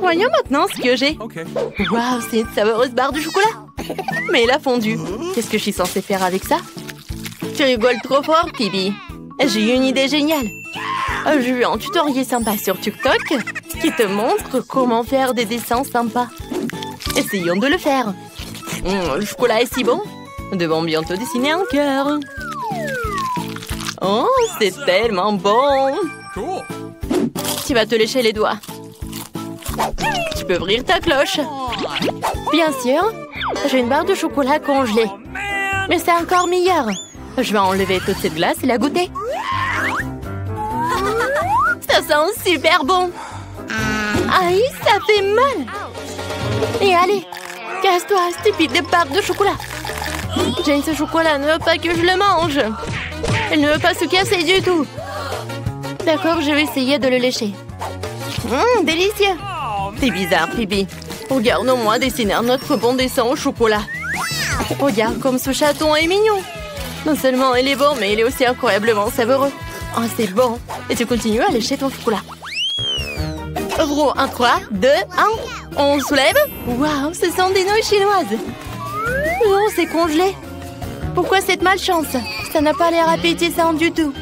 Voyons maintenant ce que j'ai. Waouh, c'est une savoureuse barre de chocolat. Mais elle a fondu. Qu'est-ce que je suis censée faire avec ça? Tu rigoles trop fort, Phoebe. J'ai eu une idée géniale. J'ai vu un tutoriel sympa sur TikTok qui te montre comment faire des dessins sympas. Essayons de le faire. Le chocolat est si bon. Nous devons bientôt dessiner un cœur. Oh, c'est tellement bon. Tu vas te lécher les doigts. Tu peux ouvrir ta cloche. Bien sûr, j'ai une barre de chocolat congelée. Mais c'est encore meilleur. Je vais enlever toute cette glace et la goûter. Ça sent super bon. Aïe, ça fait mal. Et allez, casse-toi, stupide barre de chocolat. Jane, ce chocolat ne veut pas que je le mange. Elle ne veut pas se casser du tout. D'accord, je vais essayer de le lécher. Délicieux. C'est bizarre, Phoebe. Regarde-moi dessiner notre bon dessin au chocolat. Regarde comme ce chaton est mignon. Non seulement il est bon, mais il est aussi incroyablement savoureux. Oh, c'est bon. Et tu continues à lécher ton chocolat. Ouvre 1, 3, 2, 1. On soulève. Waouh, ce sont des nouilles chinoises. Non, c'est congelé. Pourquoi cette malchance? Ça n'a pas l'air appétissant du tout.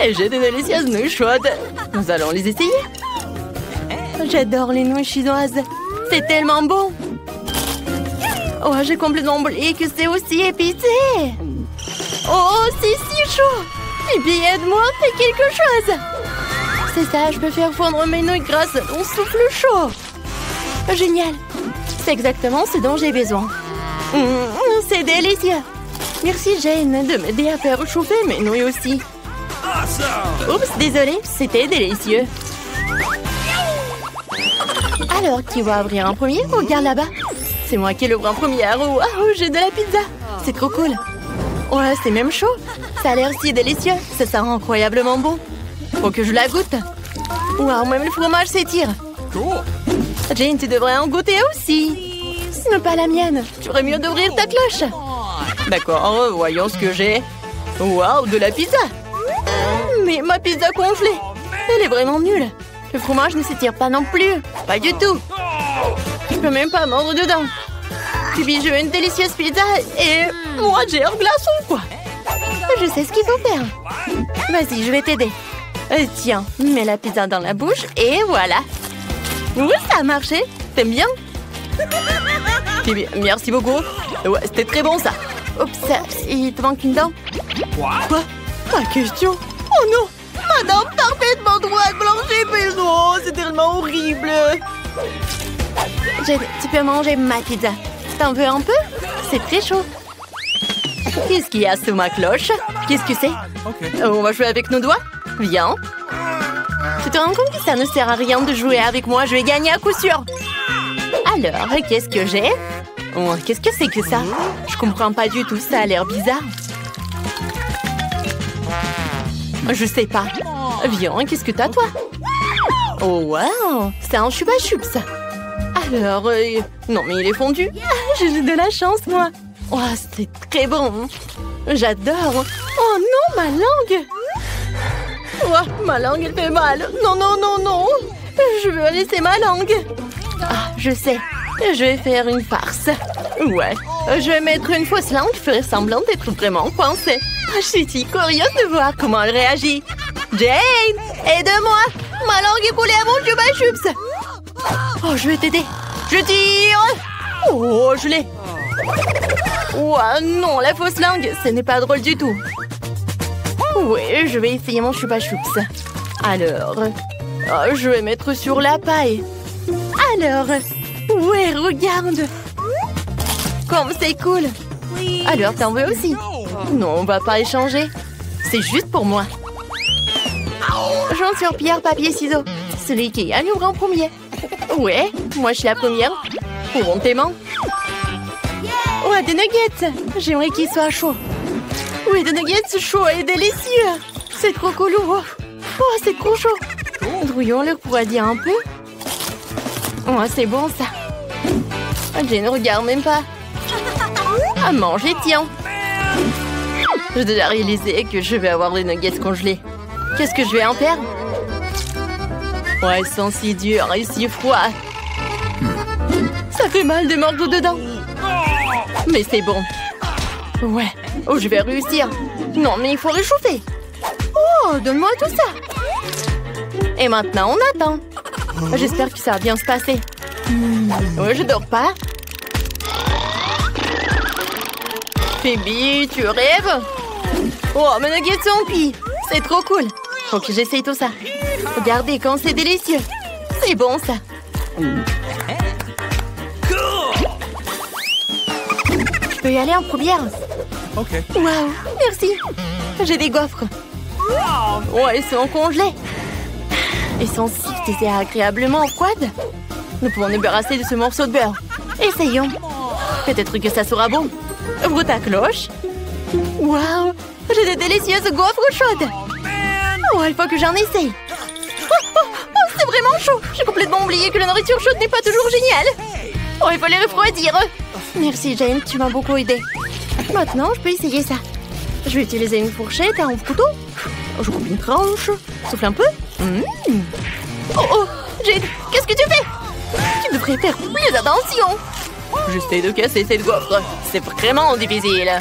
Et j'ai des délicieuses nouilles chaudes. Nous allons les essayer. J'adore les nouilles chinoises. C'est tellement bon. Oh, j'ai complètement oublié que c'est aussi épicé. Oh, c'est si chaud. Phoebe, aide-moi, fais quelque chose. C'est ça, je peux faire fondre mes nouilles grâce à ton souffle chaud. Génial. C'est exactement ce dont j'ai besoin. C'est délicieux. Merci Jane de m'aider à faire chauffer mes nouilles aussi. Oups, désolée, c'était délicieux. Alors, qui va ouvrir en premier? Regarde là-bas. C'est moi qui l'ouvre en première. Waouh, j'ai de la pizza. C'est trop cool. Ouais, c'est même chaud. Ça a l'air si délicieux. Ça sent incroyablement bon. Faut que je la goûte. Waouh, même le fromage s'étire. Jane, tu devrais en goûter aussi. Ce n'est pas la mienne. Tu ferais mieux d'ouvrir ta cloche. D'accord, voyons ce que j'ai. Waouh, de la pizza. Mais ma pizza congelée. Elle est vraiment nulle. Le fromage ne s'étire pas non plus. Pas du tout. Je peux même pas mordre dedans. Puis je veux une délicieuse pizza et moi j'ai un glaçon quoi. Je sais ce qu'il faut faire. Vas-y, je vais t'aider. Tiens, mets la pizza dans la bouche et voilà. Oui, ça a marché. T'aimes bien? Merci beaucoup. Ouais, c'était très bon ça. Oups, il te manque une dent. Quoi? Ma question? Oh non! Ma dent parfaitement droite, blanche et besoin. C'est tellement horrible. Tu peux manger ma pizza. T'en veux un peu? C'est très chaud. Qu'est-ce qu'il y a sous ma cloche? Qu'est-ce que c'est? On va jouer avec nos doigts? Viens. Tu te rends compte que ça ne sert à rien de jouer avec moi? Je vais gagner à coup sûr. Alors, qu'est-ce que j'ai? Oh, qu'est-ce que c'est que ça? Je comprends pas du tout, ça a l'air bizarre. Je sais pas. Viens, qu'est-ce que t'as, toi? Oh, wow! C'est un chupa chups. Alors, non, mais il est fondu. J'ai de la chance, moi. Oh, c'est très bon. J'adore. Oh non, ma langue. Oh, ma langue, elle fait mal. Non, non, non, non. Je veux laisser ma langue. Ah, je sais. Je vais faire une farce. Ouais. Je vais mettre une fausse langue qui ferait semblant d'être vraiment coincée. Je suis si curieuse de voir comment elle réagit. Jane, aide-moi. Ma langue est collée à mon chupa chups. Oh, je vais t'aider. Je tire. Oh, je l'ai. Oh non, la fausse langue, ce n'est pas drôle du tout. Oui, je vais essayer mon chupa chups. Alors, je vais mettre sur la paille. Alors, ouais, regarde. Comme c'est cool. Alors, t'en veux aussi? Non, on va pas échanger. C'est juste pour moi. J'en sur pierre, papier, ciseaux. Celui qui gagne ouvre en premier. Ouais, moi je suis la première. Pour tes mains. Ouais, des nuggets. J'aimerais qu'ils soient chauds. Oui, des nuggets chauds et délicieux. C'est trop cool. Oh, c'est trop chaud. Drouillons-le pour dire un peu. Oh, c'est bon ça. Je ne regarde même pas. À manger, tiens. J'ai déjà réalisé que je vais avoir des nuggets congelés. Qu'est-ce que je vais en faire? Ouais, ils sont si durs et si froids. Ça fait mal de mordre dedans. Mais c'est bon. Ouais. Oh, je vais réussir. Non, mais il faut réchauffer. Oh, donne-moi tout ça. Et maintenant, on attend. J'espère que ça va bien se passer. Ouais, je dors pas. Phoebe, tu rêves? Oh, mes nuggets sont cuits. C'est trop cool. Faut que j'essaye tout ça. Regardez quand c'est délicieux. C'est bon, ça. Je peux y aller en première? Ok. Waouh, merci. J'ai des gaufres. Oh, ils sont congelés. Ils sont si désagréablement froides. Nous pouvons nous débarrasser de ce morceau de beurre. Essayons. Peut-être que ça sera bon. Ouvre ta cloche. Waouh, j'ai de délicieuses gaufres chaudes. Oh, il faut que j'en essaye. Oh, c'est vraiment chaud. J'ai complètement oublié que la nourriture chaude n'est pas toujours géniale. Oh, il faut les refroidir. Merci, Jane, tu m'as beaucoup aidé. Maintenant, je peux essayer ça. Je vais utiliser une fourchette et un couteau. Je coupe une tranche. Souffle un peu. Oh, Jane, qu'est-ce que tu fais? Tu devrais faire plus attention. J'essaie de casser cette gaufre. C'est vraiment difficile.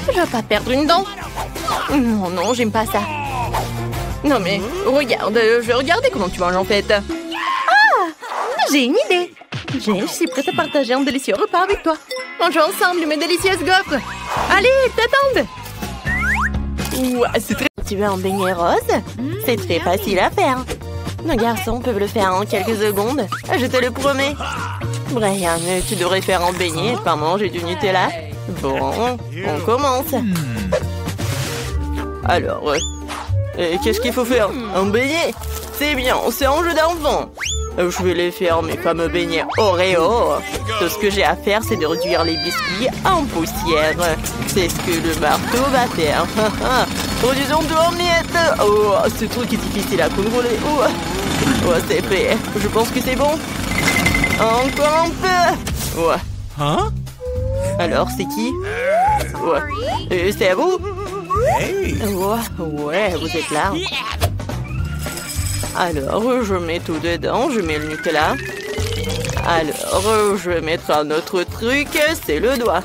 Je vais pas perdre une dent. Non, non, j'aime pas ça. Non mais, regarde, je vais regarder comment tu manges en fait. Ah, j'ai une idée. Jane, je suis prête à partager un délicieux repas avec toi. Mangeons ensemble mes délicieuses gaufres. Allez, t'attendent. Ouah, c'est très... Tu veux un beignet rose? C'est très facile à faire. Nos garçons peuvent le faire en quelques secondes. Je te le promets. Brian, tu devrais faire un beignet et pas manger du Nutella. Bon, on commence. Alors, qu'est-ce qu'il faut faire? Un beignet? C'est bien, c'est un jeu d'enfant. Je vais les faire, mes fameux beignets Oreo. Tout ce que j'ai à faire, c'est de réduire les biscuits en poussière. C'est ce que le marteau va faire. Produisons tout en miettes. Oh, ce truc est difficile à contrôler. Oh, c'est fait. Je pense que c'est bon. Encore un peu. Ouais. Hein? Alors, c'est qui? Ouais. C'est à vous? Hey. Ouais, vous êtes là. Alors, je mets tout dedans. Je mets le Nutella. Alors, je vais mettre un autre truc. C'est le doigt.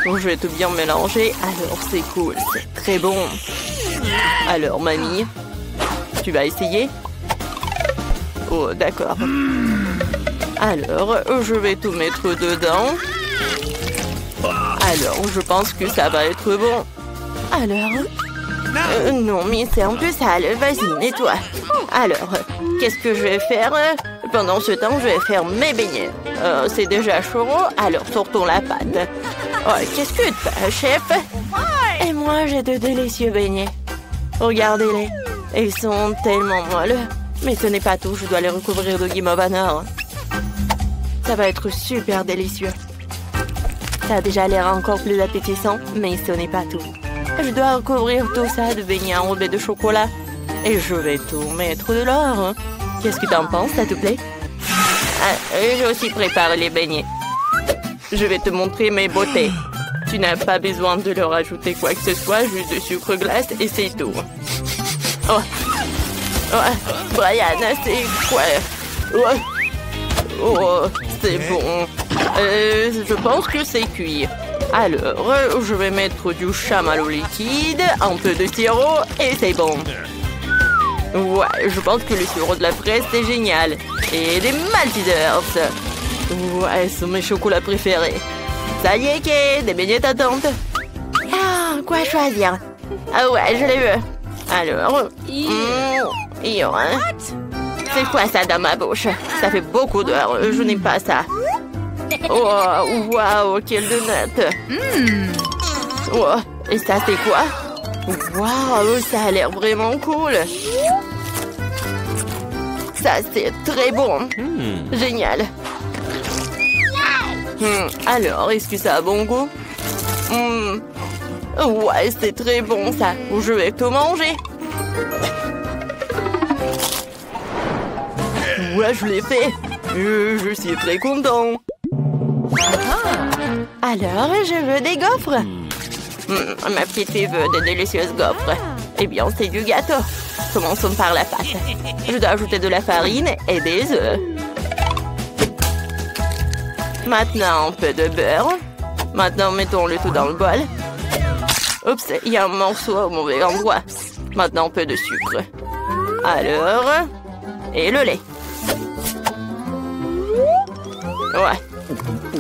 Je vais tout bien mélanger. Alors, c'est cool. C'est très bon. Alors, mamie, tu vas essayer? Oh, d'accord. Alors, je vais tout mettre dedans. Alors, je pense que ça va être bon. Alors? Non, mais c'est un peu sale. Vas-y, nettoie. Alors, qu'est-ce que je vais faire? Pendant ce temps, je vais faire mes beignets. C'est déjà chaud, alors sortons la pâte. Oh, qu'est-ce que t'as, chef? Et moi, j'ai de délicieux beignets. Regardez-les. Ils sont tellement moelleux. Mais ce n'est pas tout, je dois les recouvrir de Game of Honor. Ça va être super délicieux. Ça a déjà l'air encore plus appétissant, mais ce n'est pas tout. Je dois recouvrir tout ça de beignets enrobés de chocolat. Et je vais tout mettre de l'or. Qu'est-ce que t'en penses, ça te plaît? J'ai aussi préparé les beignets. Je vais te montrer mes beautés. Tu n'as pas besoin de leur ajouter quoi que ce soit, juste de sucre glace et c'est tout. Oh, Brian, c'est quoi? Oh, c'est bon. Je pense que c'est cuit. Alors, je vais mettre du chamallow liquide, un peu de sirop et c'est bon. Ouais, je pense que le sirop de la fraise, c'est génial. Et des Maltesers. Ouais, ce sont mes chocolats préférés. Ça y est, Kay, des beignets t'attendent. Ah, quoi choisir? Ah ouais, je les veux. Alors, c'est quoi ça dans ma bouche? Ça fait beaucoup d'heures, je n'aime pas ça. Oh, waouh, quelle donut. Oh, et ça, c'est quoi? Waouh, ça a l'air vraiment cool. Ça, c'est très bon. Génial. Alors, est-ce que ça a bon goût? Ouais, c'est très bon, ça. Je vais tout manger. Ouais, je l'ai fait. Je suis très content. Alors, je veux des gaufres. Ma petite fille veut de délicieuses gaufres. Eh bien, c'est du gâteau. Commençons par la pâte. Je dois ajouter de la farine et des œufs. Maintenant, un peu de beurre. Maintenant, mettons le tout dans le bol. Oups, il y a un morceau au mauvais endroit. Maintenant, un peu de sucre. Alors, et le lait. Ouais,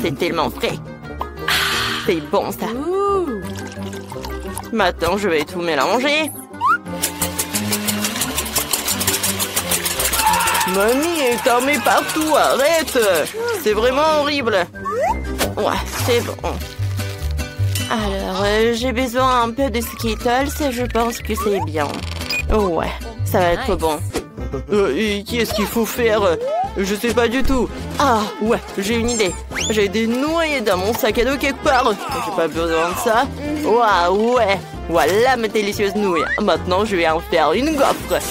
c'est tellement frais. C'est bon, ça. Maintenant, je vais tout mélanger. Mamie, t'en mets partout, arrête! C'est vraiment horrible. Ouais, c'est bon. Alors, j'ai besoin un peu de Skittles et je pense que c'est bien. Ouais, ça va être bon. Et qu'est-ce qu'il faut faire? Je sais pas du tout. Ah, ouais, j'ai une idée. J'ai des noyaux dans mon sac à dos quelque part. J'ai pas besoin de ça. Waouh, ouais. Voilà mes délicieuses nouilles. Maintenant, je vais en faire une gaufre.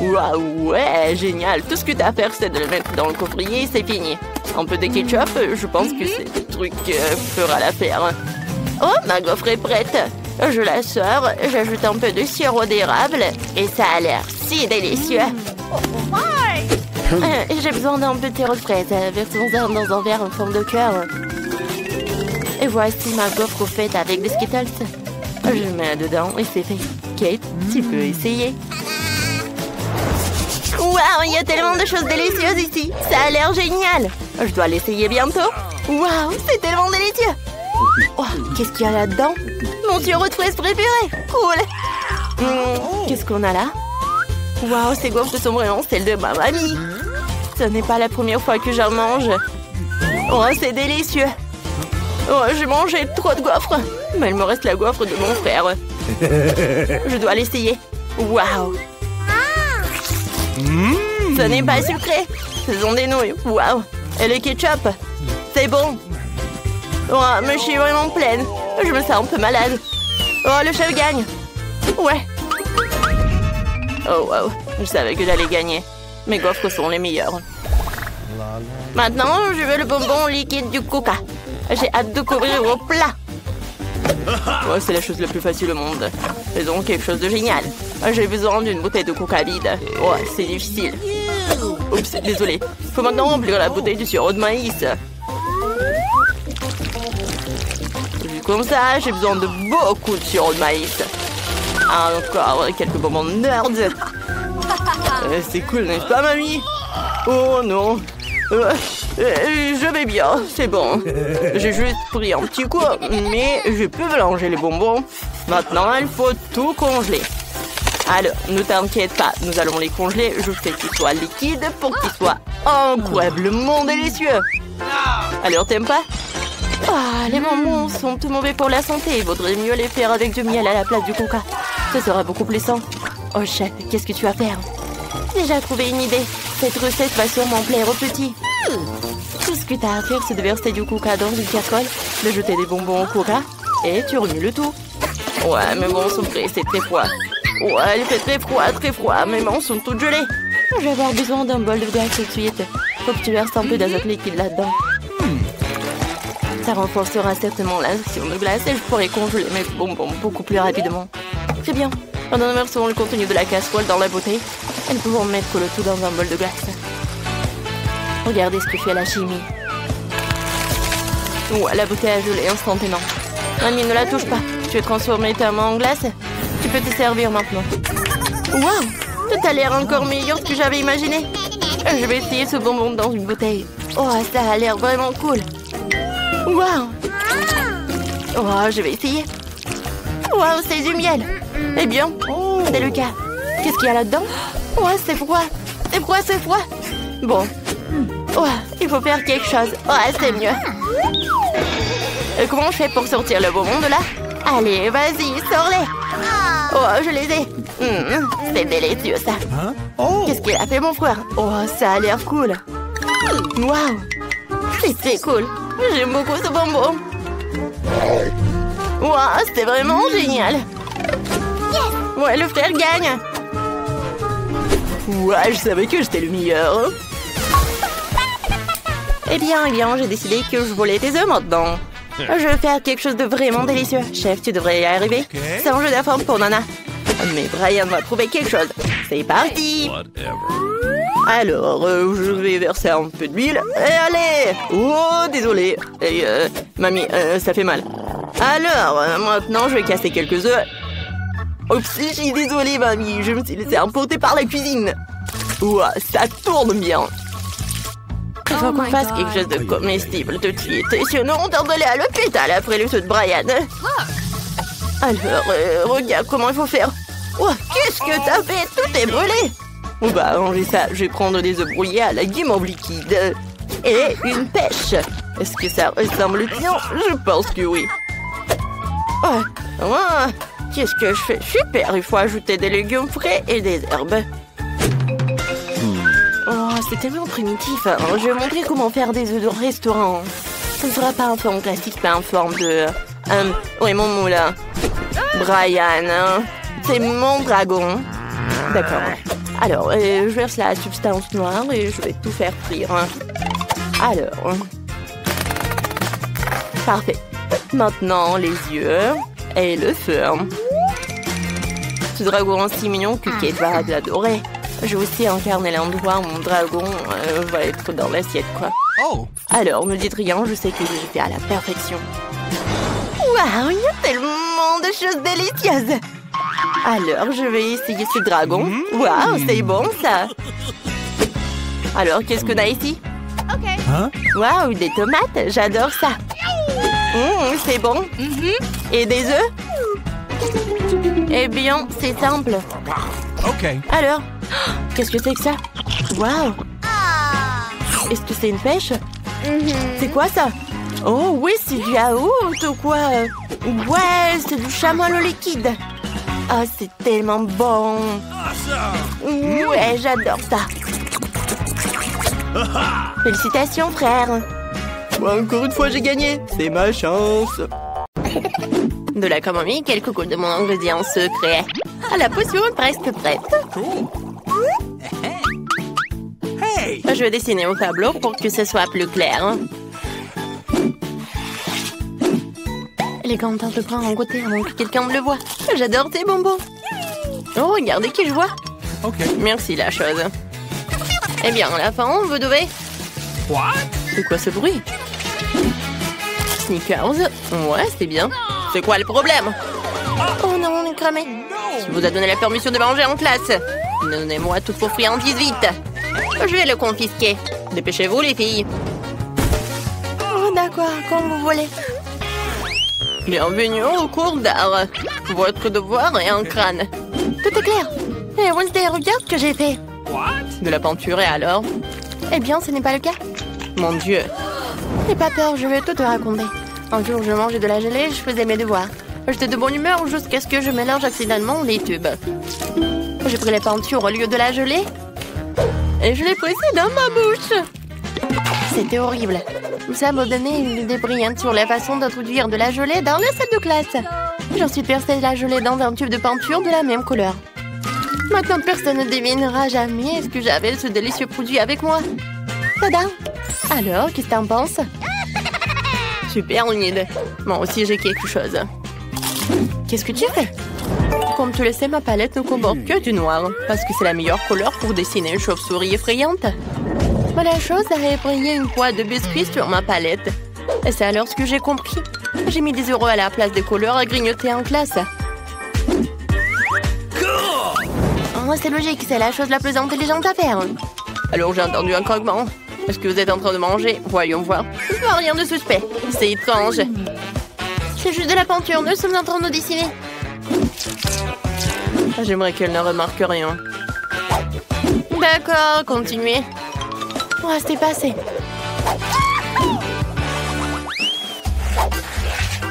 Waouh, ouais, génial. Tout ce que t'as à faire, c'est de le mettre dans le coffrier et c'est fini. Un peu de ketchup, je pense que c'est le truc qui fera l'affaire. Oh, ma gaufre est prête. Je la sors, j'ajoute un peu de sirop d'érable et ça a l'air si délicieux. J'ai besoin d'un petit refrain. Versons-en dans un verre en forme de cœur. Et voici ma gaufre faite avec des Skittles. Je le mets dedans et c'est fait. Kate, tu peux essayer. Waouh, il y a tellement de choses délicieuses ici. Ça a l'air génial. Je dois l'essayer bientôt. Waouh, c'est tellement délicieux. Oh, qu'est-ce qu'il y a là-dedans? Mon sirop de fraise préféré. Cool. Qu'est-ce qu'on a là? Waouh, ces gaufres sont vraiment celles de ma mamie. Ce n'est pas la première fois que j'en mange. Oh, c'est délicieux. Oh, j'ai mangé trop de gaufres. Mais il me reste la gaufre de mon frère. Je dois l'essayer. Waouh. Ce n'est pas sucré. Ce sont des nouilles. Waouh. Et le ketchup. C'est bon. Oh, mais je suis vraiment pleine. Je me sens un peu malade. Oh, le chef gagne. Ouais. Oh, wow. Je savais que j'allais gagner. Mes gaufres sont les meilleures. Maintenant, je veux le bonbon liquide du Coca. J'ai hâte de couvrir au plat. Oh, c'est la chose la plus facile au monde. Faisons quelque chose de génial. J'ai besoin d'une bouteille de Coca vide. Oh, c'est difficile. Oups, désolé. Faut maintenant remplir la bouteille du sirop de maïs. Vu comme ça, j'ai besoin de beaucoup de sirop de maïs. Encore quelques bonbons nerds. C'est cool, n'est-ce pas, mamie? Oh non. Je vais bien, c'est bon. J'ai juste pris un petit coup, mais je peux mélanger les bonbons. Maintenant, il faut tout congeler. Alors, ne t'inquiète pas, nous allons les congeler. Je fais qu'ils soient liquides pour qu'ils soient incroyablement délicieux. Alors, t'aimes pas? Ah, les bonbons sont tout mauvais pour la santé. Il vaudrait mieux les faire avec du miel à la place du coca. Ce sera beaucoup plus sain. Oh, chef, qu'est-ce que tu vas faire? J'ai déjà trouvé une idée. Cette recette va sûrement plaire aux petits. Tout ce que tu as à faire, c'est de verser du coca dans une casserole, de jeter des bonbons au coca, et tu remues le tout. Ouais, mes mains sont prêtes, c'est très froid. Ouais, il fait très froid. Mes mains sont toutes gelées. Je vais avoir besoin d'un bol de glace tout de suite. Faut que tu verses un peu d'azote liquide là-dedans. Ça renforcera certainement l'action de glace et je pourrai congeler mes bonbons beaucoup plus rapidement. Très bien. Maintenant, nous versons le contenu de la casserole dans la bouteille et nous pouvons mettre le tout dans un bol de glace. Regardez ce que fait la chimie. Ouais, la bouteille a gelé instantanément. Mamie, ne la touche pas. Tu as transformé ta main en glace. Tu peux te servir maintenant. Waouh! Tout a l'air encore meilleur que j'avais imaginé. Je vais essayer ce bonbon dans une bouteille. Oh, ça a l'air vraiment cool. Waouh! Oh, je vais essayer. Waouh, c'est du miel. Eh bien, c'est le cas. Qu'est-ce qu'il y a là-dedans? Ouais, c'est froid. C'est froid. Bon. Ouais, il faut faire quelque chose. Ouais, c'est mieux. Comment je fais pour sortir le bonbon de là? Allez, vas-y, sors-les. Oh, je les ai. C'est délicieux, ça. Qu'est-ce qu'il a fait, mon frère? Oh, ça a l'air cool. Waouh. C'est cool. J'aime beaucoup ce bonbon. Waouh, c'était vraiment génial. Ouais, le frère gagne. Ouais, je savais que j'étais le meilleur. Eh bien, j'ai décidé que je volais tes œufs maintenant. Je veux faire quelque chose de vraiment délicieux. Chef, tu devrais y arriver. Ok. C'est un jeu d'affaires pour Nana. Mais Brian va trouver quelque chose. C'est parti. Alors, je vais verser un peu d'huile. Et allez. Oh, désolé. Et, mamie, ça fait mal. Alors, maintenant, je vais casser quelques œufs. Oups, je suis désolée, mamie. Je me suis laissée emporter par la cuisine. Ouah, ça tourne bien. Il faut qu'on fasse quelque chose de comestible tout de suite. Sinon, on tente d'aller à l'hôpital après le saut de Brian. Alors, regarde comment il faut faire. Oh, qu'est-ce que t'as fait? Tout est brûlé. On va arranger ça. Je vais prendre des œufs brouillés à la guimauve liquide. Et une pêche. Est-ce que ça ressemble bien? Je pense que oui. Oh, qu'est-ce que je fais? Super, il faut ajouter des légumes frais et des herbes. Oh, c'est tellement primitif. Je vais montrer comment faire des œufs de restaurant. Ce ne sera pas en forme classique, mais en forme de... oui, mon moulin. Brian, c'est mon dragon. D'accord. Alors, je verse la substance noire et je vais tout faire frire. Alors... Parfait. Maintenant, les yeux et le feu. Ce dragon si mignon que Kate va l'adorer. Je vais aussi incarner l'endroit où mon dragon va être dans l'assiette, quoi. Oh. Alors, ne dites rien, je sais que je l'ai fait à la perfection. Waouh, il y a tellement de choses délicieuses. Alors, je vais essayer ce dragon. Waouh, c'est bon, ça. Alors, qu'est-ce qu'on a ici? Hein? Waouh, des tomates, j'adore ça. C'est bon. Et des œufs? Eh bien, c'est simple. OK. Alors, qu'est-ce que c'est que ça? Waouh! Est-ce que c'est une pêche? C'est quoi ça? Oh oui, c'est du yaourt ou quoi? Ouais, c'est du chamois au liquide. Ah, c'est tellement bon. Ouais, j'adore ça. Félicitations, frère. Encore une fois, j'ai gagné. C'est ma chance. De la camomille, quelques gouttes de mon ingrédient secret. Ah, la potion est presque prête. Cool. Hey. Je vais dessiner au tableau pour que ce soit plus clair. Les gants de brin ont goûté avant que quelqu'un ne le voie. J'adore tes bonbons. Oh, regardez qui je vois. OK. Merci, la chose. Eh bien, à la fin, vous devez... What? C'est quoi ce bruit? Snickers. Ouais, c'est bien. C'est quoi le problème? Oh non, on est cramé. Je vous ai donné la permission de manger en classe. Donnez-moi toute vos friandises vite. Je vais le confisquer. Dépêchez-vous, les filles. Oh, d'accord, comme vous voulez. Bienvenue au cours d'art. Votre devoir est un crâne. Tout est clair. Et Wednesday, regarde ce que j'ai fait. What? De la peinture et alors? Eh bien, ce n'est pas le cas. Mon Dieu. N'aie pas peur, je vais tout te raconter. Un jour, je mangeais de la gelée et je faisais mes devoirs. J'étais de bonne humeur jusqu'à ce que je mélange accidentellement les tubes. J'ai pris la peinture au lieu de la gelée et je l'ai pressée dans ma bouche. C'était horrible. Ça m'a donné une idée brillante sur la façon d'introduire de la gelée dans la salle de classe. J'ensuite versé la gelée dans un tube de peinture de la même couleur. Maintenant, personne ne devinera jamais ce que j'avais ce délicieux produit avec moi. Tada! Alors, qu'est-ce que t'en penses? Super humide. Moi aussi, j'ai quelque chose. Qu'est-ce que tu fais? Comme tu le sais, ma palette ne comporte que du noir, parce que c'est la meilleure couleur pour dessiner une chauve-souris effrayante. Mais la chose a effrayé une poêle de biscuits sur ma palette. Et c'est alors ce que j'ai compris. J'ai mis des euros à la place des couleurs à grignoter en classe. Oh, c'est logique, c'est la chose la plus intelligente à faire. Alors j'ai entendu un croquement. Est-ce que vous êtes en train de manger? Voyons voir. Je vois rien de suspect. C'est étrange. C'est juste de la peinture, nous sommes en train de dessiner. J'aimerais qu'elle ne remarque rien. D'accord, continuez. Oh, c'est passé.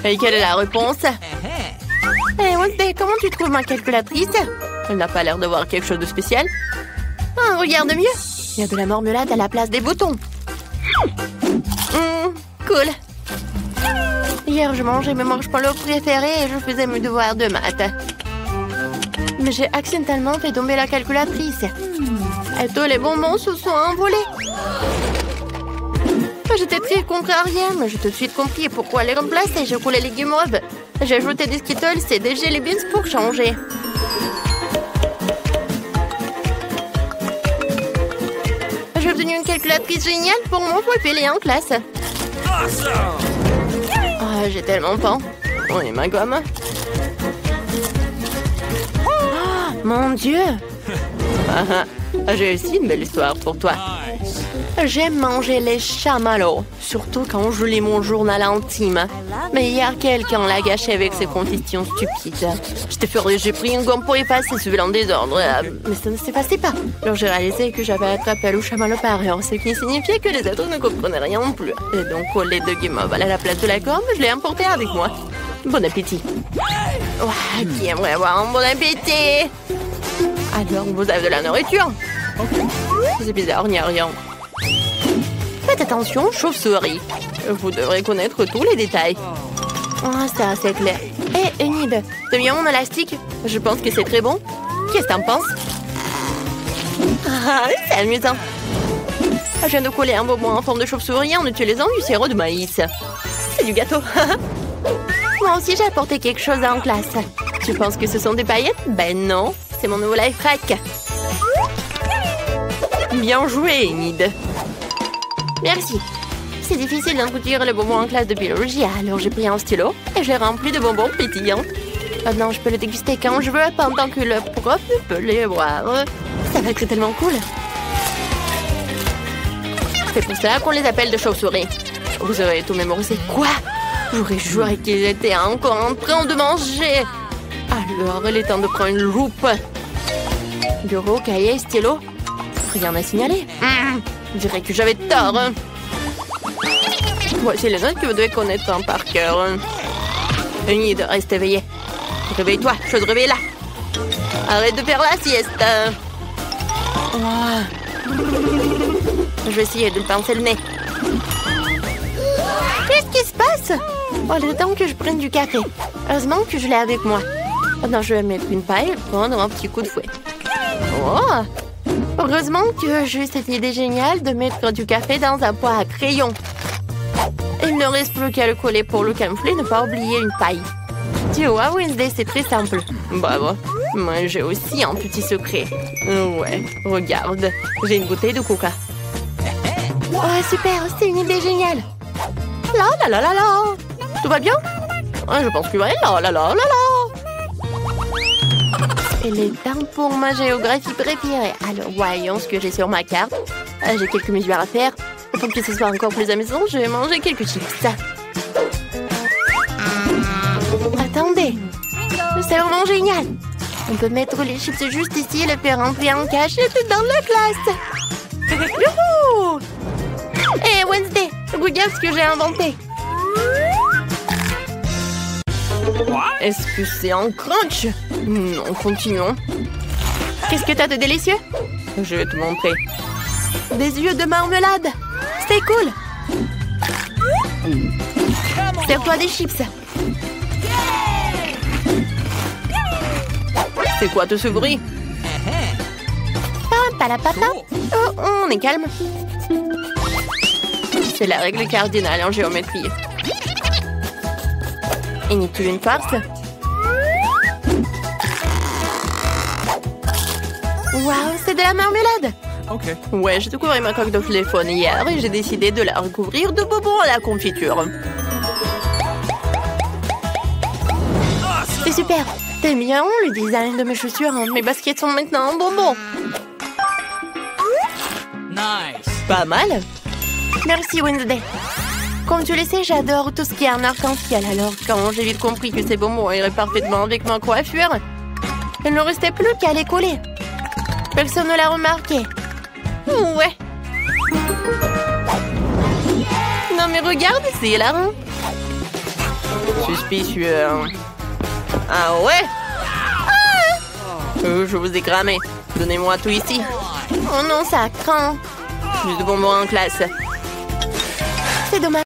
Et quelle est la réponse? Hey, Wednesday, comment tu trouves ma calculatrice? Elle n'a pas l'air d'avoir quelque chose de spécial. Ah, regarde mieux. Il y a de la marmelade à la place des boutons. Cool. Hier, je mangeais mes marshmallows préférés et je faisais mes devoirs de maths. Mais j'ai accidentellement fait tomber la calculatrice. Et tous les bonbons se sont envolés. J'étais très contrariée, mais j'ai tout de suite compris pourquoi les remplacer. J'ai coulé les guimauves. J'ai ajouté des Skittles et des Jelly Beans pour changer. J'ai obtenu une calculatrice géniale pour mon poids en classe. Oh, j'ai tellement faim. Oh, et ma gomme. Oh, mon Dieu. J'ai aussi une belle histoire pour toi. J'aime manger les chamallows, surtout quand je lis mon journal intime. Mais hier, quelqu'un l'a gâché avec ses conditions stupides. J'étais furieuse, j'ai pris une gomme pour effacer ce vilain désordre. Mais ça ne s'effaçait pas. Alors j'ai réalisé que j'avais attrapé le chamallow par erreur, ce qui signifiait que les autres ne comprenaient rien non plus. Et donc, au lieu de guimauve à la place de la gomme, je l'ai emporté avec moi. Bon appétit. Ouah, qui aimerait avoir un bon appétit? Alors, vous avez de la nourriture? C'est bizarre, il n'y a rien. Faites attention, chauve-souris. Vous devrez connaître tous les détails. Oh, c'est assez clair. Hé, Enid, t'aimes bien mon élastique? Je pense que c'est très bon. Qu'est-ce que t'en penses? Ah, c'est amusant. Je viens de coller un bonbon en forme de chauve-souris en utilisant du sirop de maïs. C'est du gâteau. Moi aussi, j'ai apporté quelque chose en classe. Tu penses que ce sont des paillettes? Ben non, c'est mon nouveau life hack. Bien joué, Enid. Merci. C'est difficile d'introduire le bonbon en classe de biologie, alors j'ai pris un stylo et je l'ai rempli de bonbons pétillants. Maintenant, je peux le déguster quand je veux, pendant que le prof peut les boire. Ça va être tellement cool. C'est pour ça qu'on les appelle de chauves-souris. Vous aurez tout mémorisé. Quoi? J'aurais juré qu'ils étaient encore en train de manger. Alors, il est temps de prendre une loupe. Bureau, cahier, stylo. Rien à signaler. Je dirais que j'avais tort. Voici les notes que vous devez connaître par cœur. Enid, reste éveillée. Réveille-toi, je te réveille là. Arrête de faire la sieste. Oh. Je vais essayer de me pincer le nez. Qu'est-ce qui se passe? Oh, il est temps que je prenne du café. Heureusement que je l'ai avec moi. Maintenant, je vais mettre une paille et prendre un petit coup de fouet. Oh! Heureusement que j'ai eu cette idée géniale de mettre du café dans un pot à crayon. Il ne reste plus qu'à le coller pour le camoufler, ne pas oublier une paille. Tu vois, Wednesday, c'est très simple. Bravo. Moi, j'ai aussi un petit secret. Ouais, regarde. J'ai une bouteille de coca. Oh, super, c'est une idée géniale. La la la la la. Tout va bien? Je pense que oui. La la la la la. Il est temps pour ma géographie préférée. Alors, voyons ce que j'ai sur ma carte. J'ai quelques mesures à faire. Pour que ce soit encore plus amusant, je vais manger quelques chips. Attendez. C'est vraiment génial. On peut mettre les chips juste ici et les faire rentrer en cachette dans la classe. Youhou! Hé, Wednesday, regarde ce que j'ai inventé. Est-ce que c'est un crunch? Non, continuons. Qu'est-ce que t'as de délicieux? Je vais te montrer. Des yeux de marmelade. C'est cool. Serre-toi des chips. C'est quoi tout ce bruit? Oh, on est calme. C'est la règle cardinale en géométrie. Inutile une farce. Waouh, c'est de la marmelade. Okay. Ouais, j'ai découvert ma coque de téléphone hier et j'ai décidé de la recouvrir de bonbons à la confiture. C'est super. T'aimes bien le design de mes chaussures? Mes baskets sont maintenant en bonbons. Nice. Pas mal. Merci, Wednesday. Comme tu le sais, j'adore tout ce qui est en arc-en-ciel. Alors, quand j'ai vite compris que ces bonbons iraient parfaitement avec ma coiffure, il ne restait plus qu'à les coller. Personne ne l'a remarqué. Ouais. Non mais regarde, c'est hilarant. Suspicieux. Ah ouais? Je vous ai cramé. Donnez-moi tout ici. Oh non, ça craint. Plus de bonbons en classe. C'est dommage.